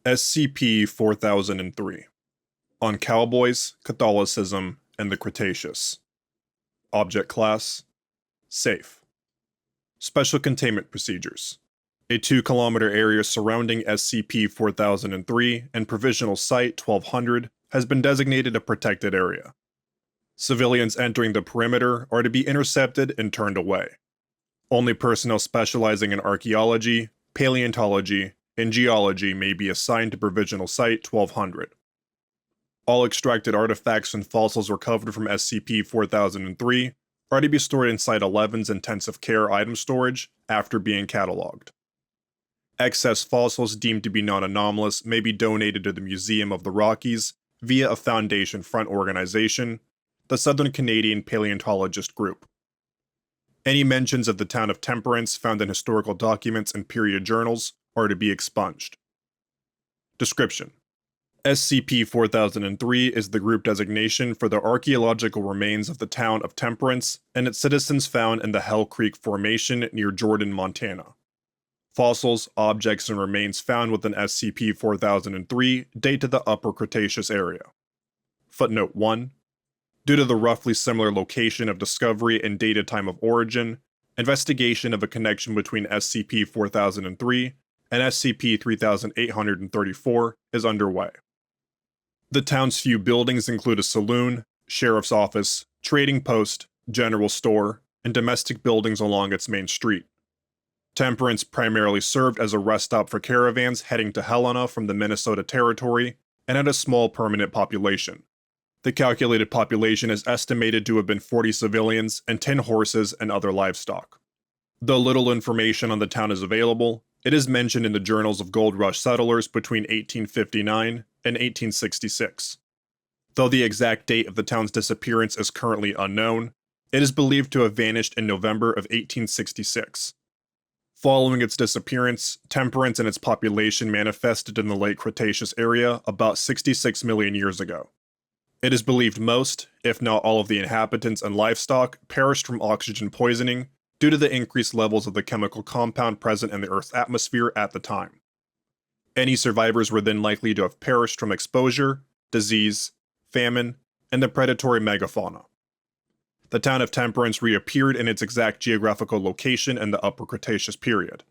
SCP-4003 on Cowboys, Catholicism, and the Cretaceous. Object Class: Safe. Special Containment Procedures: a 2-kilometer area surrounding SCP-4003 and Provisional Site 1200 has been designated a protected area. Civilians entering the perimeter are to be intercepted and turned away. Only personnel specializing in archaeology, paleontology, and geology may be assigned to Provisional Site 1200. All extracted artifacts and fossils recovered from SCP-4003 are to be stored in Site-11's intensive care item storage after being cataloged. Excess fossils deemed to be non-anomalous may be donated to the Museum of the Rockies via a Foundation Front organization, the Southern Canadian Paleontologist Group. Any mentions of the town of Temperance found in historical documents and period journals are to be expunged. Description: SCP-4003 is the group designation for the archaeological remains of the town of Temperance and its citizens found in the Hell Creek Formation near Jordan, Montana. Fossils, objects, and remains found within SCP-4003 date to the Upper Cretaceous area. Footnote 1. Due to the roughly similar location of discovery and dated time of origin, investigation of a connection between SCP-4003 and SCP-3834 is underway. The town's few buildings include a saloon, sheriff's office, trading post, general store, and domestic buildings along its main street. Temperance primarily served as a rest stop for caravans heading to Helena from the Minnesota Territory and had a small permanent population. The calculated population is estimated to have been 40 civilians and 10 horses and other livestock. Though little information on the town is available, it is mentioned in the journals of gold rush settlers between 1859 and 1866. Though the exact date of the town's disappearance is currently unknown, it is believed to have vanished in November of 1866. Following its disappearance, Temperance and its population manifested in the late Cretaceous area about 66 million years ago. It is believed most, if not all of the inhabitants and livestock, perished from oxygen poisoning due to the increased levels of the chemical compound present in the Earth's atmosphere at the time. Any survivors were then likely to have perished from exposure, disease, famine, and the predatory megafauna. The town of Temperance reappeared in its exact geographical location in the Upper Cretaceous period.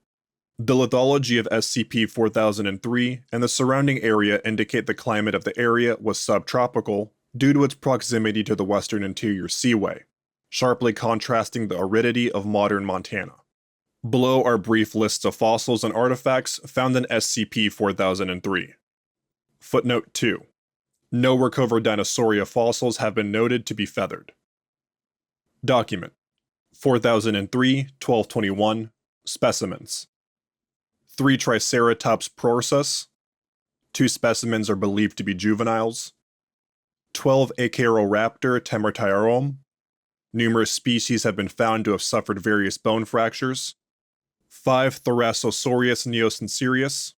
The lithology of SCP-4003 and the surrounding area indicate the climate of the area was subtropical due to its proximity to the Western Interior Seaway, sharply contrasting the aridity of modern Montana. Below are brief lists of fossils and artifacts found in SCP-4003. Footnote 2. No recovered Dinosauria fossils have been noted to be feathered. Document: 4003-1221 Specimens: 3 Triceratops prorsus. 2 specimens are believed to be juveniles. 12 Acheroraptor temertiarum. Numerous species have been found to have suffered various bone fractures. 5 Thoracosaurus neosensorius.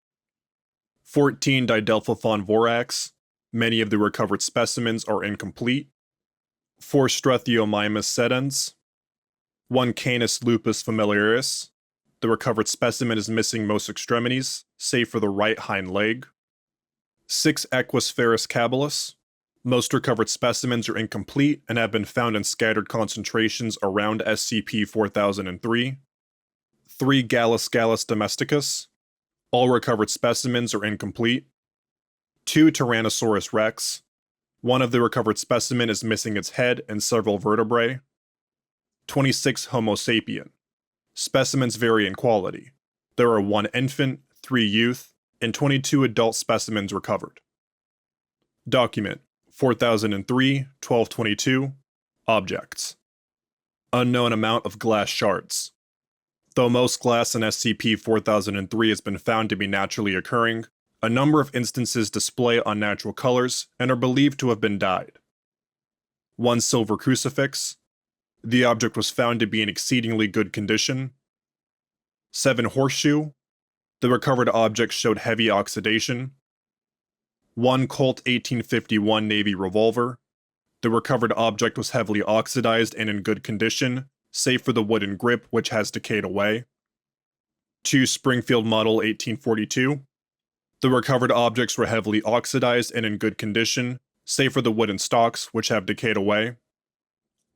14 Didelphophon vorax. Many of the recovered specimens are incomplete. 4 Struthiomimus sedens. 1 Canis lupus familiaris. The recovered specimen is missing most extremities, save for the right hind leg. 6 Equispherus cabilis. Most recovered specimens are incomplete and have been found in scattered concentrations around SCP-4003. 3 Gallus domesticus. All recovered specimens are incomplete. 2 Tyrannosaurus rex. One of the recovered specimen is missing its head and several vertebrae. 26 Homo sapien. Specimens vary in quality. There are 1 infant, 3 youth, and 22 adult specimens recovered. Document: 4003-1222 Objects: unknown amount of glass shards. Though most glass in SCP-4003 has been found to be naturally occurring, a number of instances display unnatural colors and are believed to have been dyed. 1 silver crucifix. The object was found to be in exceedingly good condition. 7 horseshoe. The recovered object showed heavy oxidation. 1 Colt 1851 Navy revolver. The recovered object was heavily oxidized and in good condition, save for the wooden grip which has decayed away. 2 Springfield Model 1842. The recovered objects were heavily oxidized and in good condition, save for the wooden stocks, which have decayed away.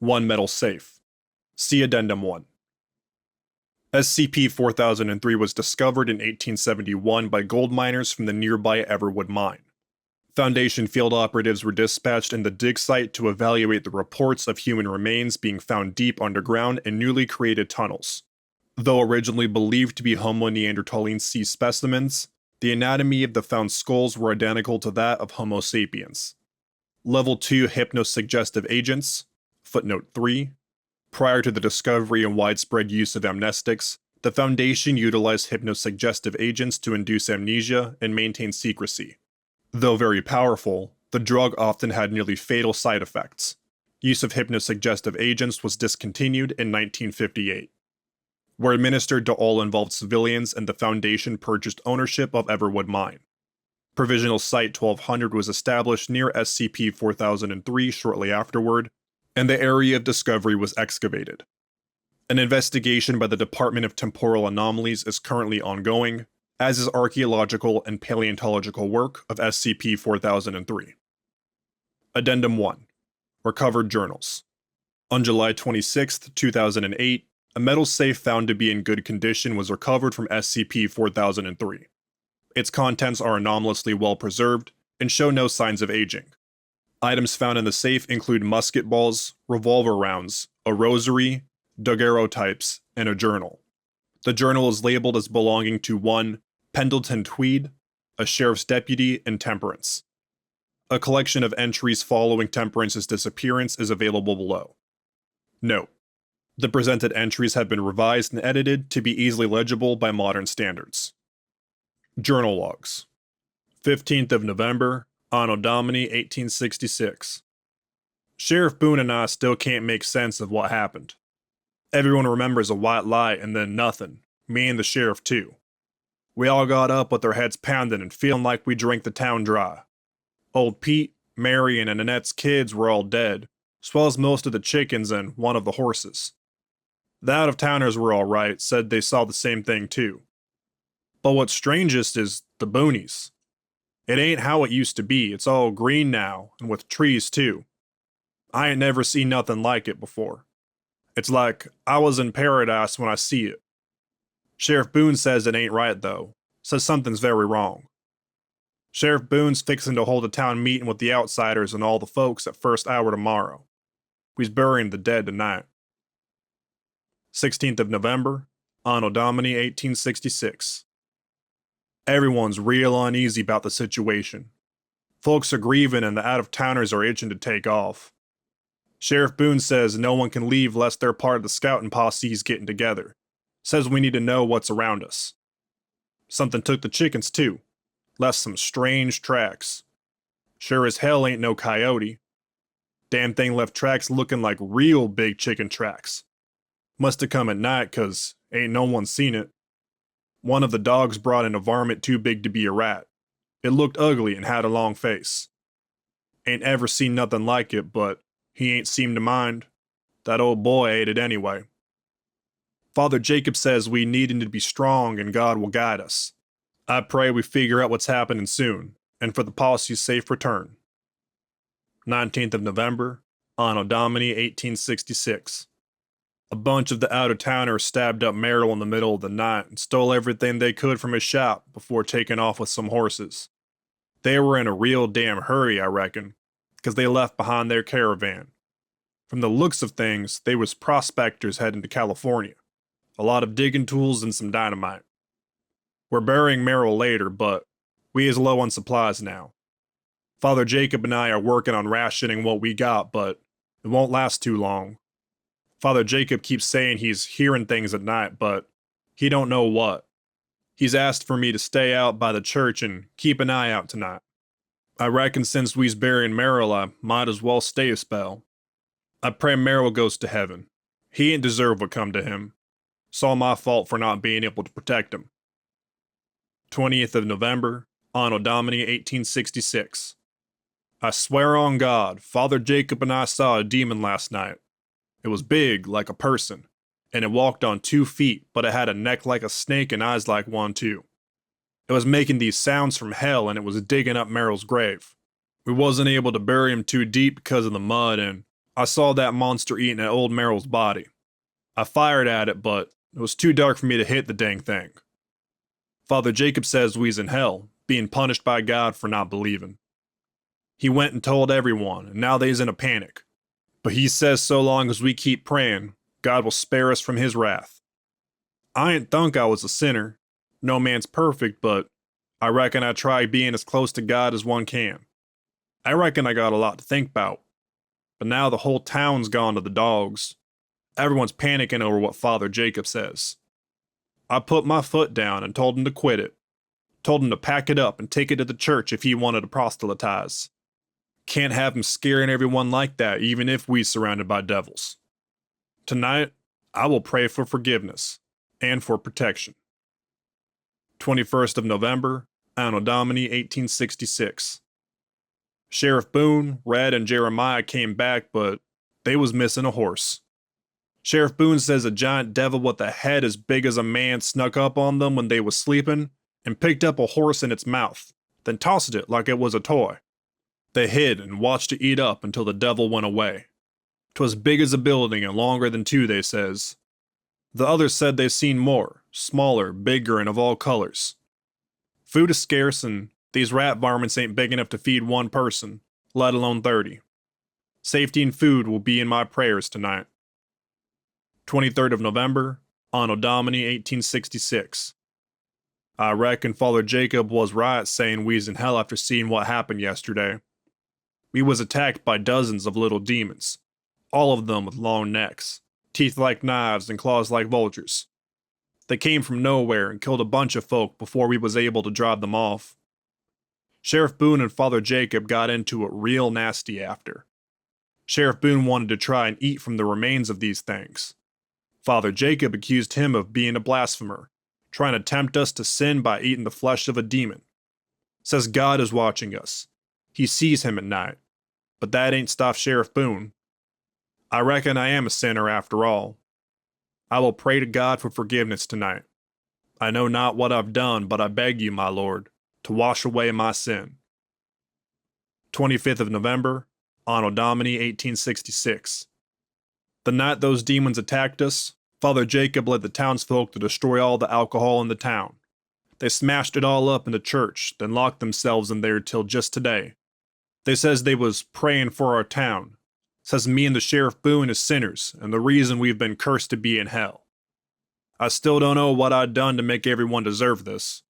1 metal safe. See Addendum 1. SCP-4003 was discovered in 1871 by gold miners from the nearby Everwood mine. Foundation field operatives were dispatched in the dig site to evaluate the reports of human remains being found deep underground in newly created tunnels. Though originally believed to be Homo neanderthalensis specimens, the anatomy of the found skulls were identical to that of Homo sapiens. Level 2 hypnosuggestive agents, footnote 3. Prior to the discovery and widespread use of amnestics, the Foundation utilized hypnosuggestive agents to induce amnesia and maintain secrecy. Though very powerful, the drug often had nearly fatal side effects. Use of hypnosuggestive agents was discontinued in 1958. Were administered to all involved civilians, and the Foundation purchased ownership of Everwood Mine. Provisional Site 1200 was established near SCP-4003 shortly afterward, and the area of discovery was excavated. An investigation by the Department of Temporal Anomalies is currently ongoing, as is archaeological and paleontological work of SCP-4003. Addendum 1. Recovered Journals. On July 26, 2008, a metal safe found to be in good condition was recovered from SCP-4003. Its contents are anomalously well preserved and show no signs of aging. Items found in the safe include musket balls, revolver rounds, a rosary, daguerreotypes, and a journal. The journal is labeled as belonging to 1. Pendleton Tweed, a sheriff's deputy in Temperance. A collection of entries following Temperance's disappearance is available below. Note: the presented entries have been revised and edited to be easily legible by modern standards. Journal logs. 15th of November, Anno Domini 1866. Sheriff Boone and I still can't make sense of what happened. Everyone remembers a white light and then nothing, me and the sheriff too. We all got up with our heads pounding and feeling like we drank the town dry. Old Pete, Marion, and Annette's kids were all dead, as well as most of the chickens and one of the horses. The out-of-towners were all right, said they saw the same thing too. But what's strangest is the boonies. It ain't how it used to be, it's all green now, and with trees too. I ain't never seen nothing like it before. It's like I was in paradise when I see it. Sheriff Boone says it ain't right though, says something's very wrong. Sheriff Boone's fixing to hold a town meeting with the outsiders and all the folks at first hour tomorrow. We's burying the dead tonight. 16th of November, Anno Domini 1866. Everyone's real uneasy about the situation. Folks are grieving and the out-of-towners are itching to take off. Sheriff Boone says no one can leave lest they're part of the scouting posse's getting together. Says we need to know what's around us. Something took the chickens too. Left some strange tracks. Sure as hell ain't no coyote. Damn thing left tracks looking like real big chicken tracks. Must've come at night cause ain't no one seen it. One of the dogs brought in a varmint too big to be a rat. It looked ugly and had a long face. Ain't ever seen nothing like it, but he ain't seemed to mind. That old boy ate it anyway. Father Jacob says we needin' to be strong and God will guide us. I pray we figure out what's happening soon, and for the posse's safe return. 19th of November, Anno Domini 1866. A bunch of the out-of-towners stabbed up Merrill in the middle of the night and stole everything they could from his shop before taking off with some horses. They were in a real damn hurry, I reckon, because they left behind their caravan. From the looks of things, they was prospectors heading to California. A lot of digging tools and some dynamite. We're burying Merrill later, but we is low on supplies now. Father Jacob and I are working on rationing what we got, but it won't last too long. Father Jacob keeps saying he's hearing things at night, but he don't know what. He's asked for me to stay out by the church and keep an eye out tonight. I reckon since we's burying Merrill, I might as well stay a spell. I pray Merrill goes to heaven. He ain't deserve what come to him. It's all my fault for not being able to protect him. 20th of November, Anno Domini 1866. I swear on God, Father Jacob and I saw a demon last night. It was big, like a person, and it walked on 2 feet, but it had a neck like a snake and eyes like one too. It was making these sounds from hell and it was digging up Meryl's grave. We wasn't able to bury him too deep because of the mud, and I saw that monster eating at old Meryl's body. I fired at it, but it was too dark for me to hit the dang thing. Father Jacob says we's in hell, being punished by God for not believing. He went and told everyone, and now they's in a panic. But he says so long as we keep praying, God will spare us from his wrath. I ain't thunk I was a sinner. No man's perfect, but I reckon I try being as close to God as one can. I reckon I got a lot to think about. But now the whole town's gone to the dogs. Everyone's panicking over what Father Jacob says. I put my foot down and told him to quit it. Told him to pack it up and take it to the church if he wanted to proselytize. Can't have him scaring everyone like that even if we's surrounded by devils. Tonight, I will pray for forgiveness and for protection. 21st of November, Anno Domini 1866. Sheriff Boone, Red, and Jeremiah came back, but they was missing a horse. Sheriff Boone says a giant devil with a head as big as a man snuck up on them when they was sleeping and picked up a horse in its mouth, then tossed it like it was a toy. They hid and watched it eat up until the devil went away. 'Twas big as a building and longer than two, they says. The others said they seen more, smaller, bigger, and of all colors. Food is scarce and these rat varmints ain't big enough to feed one person, let alone 30. Safety and food will be in my prayers tonight. 23rd of November, Anno Domini 1866. I reckon Father Jacob was right saying we's in hell after seeing what happened yesterday. We was attacked by dozens of little demons, all of them with long necks, teeth like knives and claws like vultures. They came from nowhere and killed a bunch of folk before we was able to drive them off. Sheriff Boone and Father Jacob got into it real nasty after. Sheriff Boone wanted to try and eat from the remains of these things. Father Jacob accused him of being a blasphemer, trying to tempt us to sin by eating the flesh of a demon. Says God is watching us. He sees him at night. But that ain't stopped Sheriff Boone. I reckon I am a sinner after all. I will pray to God for forgiveness tonight. I know not what I've done, but I beg you, my Lord, to wash away my sin. 25th of November, Anno Domini 1866. The night those demons attacked us, Father Jacob led the townsfolk to destroy all the alcohol in the town. They smashed it all up in the church, then locked themselves in there till just today. They says they was praying for our town. Says me and the Sheriff Boone is sinners, and the reason we've been cursed to be in hell. I still don't know what I done to make everyone deserve this.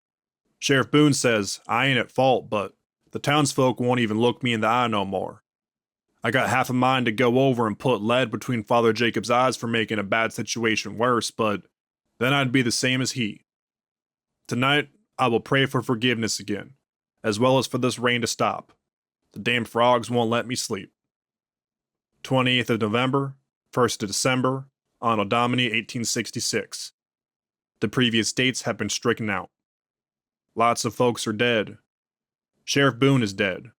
Sheriff Boone says I ain't at fault, but the townsfolk won't even look me in the eye no more. I got half a mind to go over and put lead between Father Jacob's eyes for making a bad situation worse, but then I'd be the same as he. Tonight, I will pray for forgiveness again, as well as for this rain to stop. The damn frogs won't let me sleep. 28th of November, 1st of December, Anno Domini 1866. The previous dates have been stricken out. Lots of folks are dead. Sheriff Boone is dead.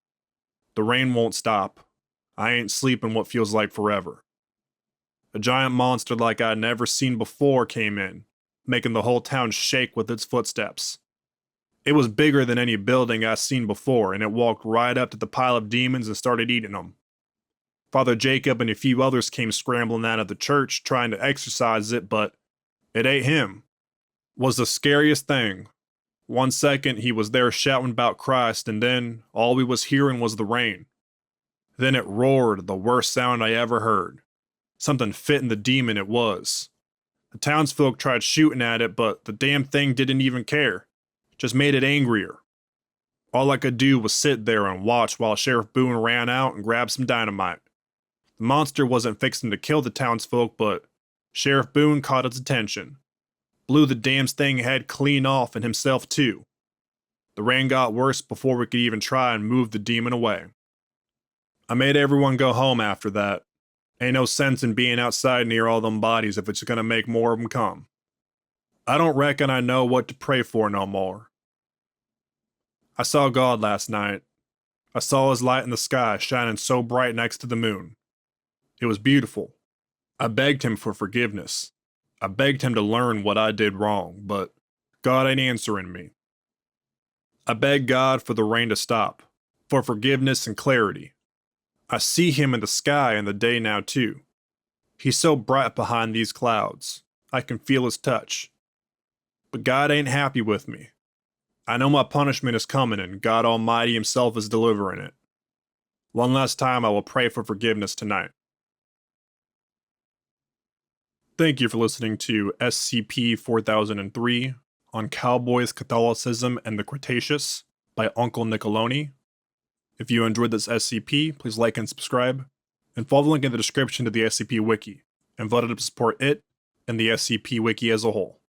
The rain won't stop. I ain't sleeping what feels like forever. A giant monster like I'd never seen before came in, making the whole town shake with its footsteps. It was bigger than any building I'd seen before, and it walked right up to the pile of demons and started eating them. Father Jacob and a few others came scrambling out of the church trying to exorcise it, but it ate him. Was the scariest thing. 1 second he was there shouting about Christ, and then all we was hearing was the rain. Then it roared, the worst sound I ever heard. Something fitting the demon it was. The townsfolk tried shooting at it, but the damn thing didn't even care. Just made it angrier. All I could do was sit there and watch while Sheriff Boone ran out and grabbed some dynamite. The monster wasn't fixing to kill the townsfolk, but Sheriff Boone caught its attention. Blew the damn thing head clean off and himself too. The rain got worse before we could even try and move the demon away. I made everyone go home after that. Ain't no sense in being outside near all them bodies if it's gonna make more of them come. I don't reckon I know what to pray for no more. I saw God last night. I saw his light in the sky shining so bright next to the moon. It was beautiful. I begged him for forgiveness. I begged him to learn what I did wrong, but God ain't answering me. I beg God for the rain to stop, for forgiveness and clarity. I see him in the sky in the day now too. He's so bright behind these clouds, I can feel his touch. But God ain't happy with me. I know my punishment is coming and God Almighty himself is delivering it. One last time I will pray for forgiveness tonight. Thank you for listening to SCP-4003 on Cowboys, Catholicism, and the Cretaceous by Uncle Niccoloni. If you enjoyed this SCP, please like and subscribe, and follow the link in the description to the SCP Wiki, and vote to support it and the SCP Wiki as a whole.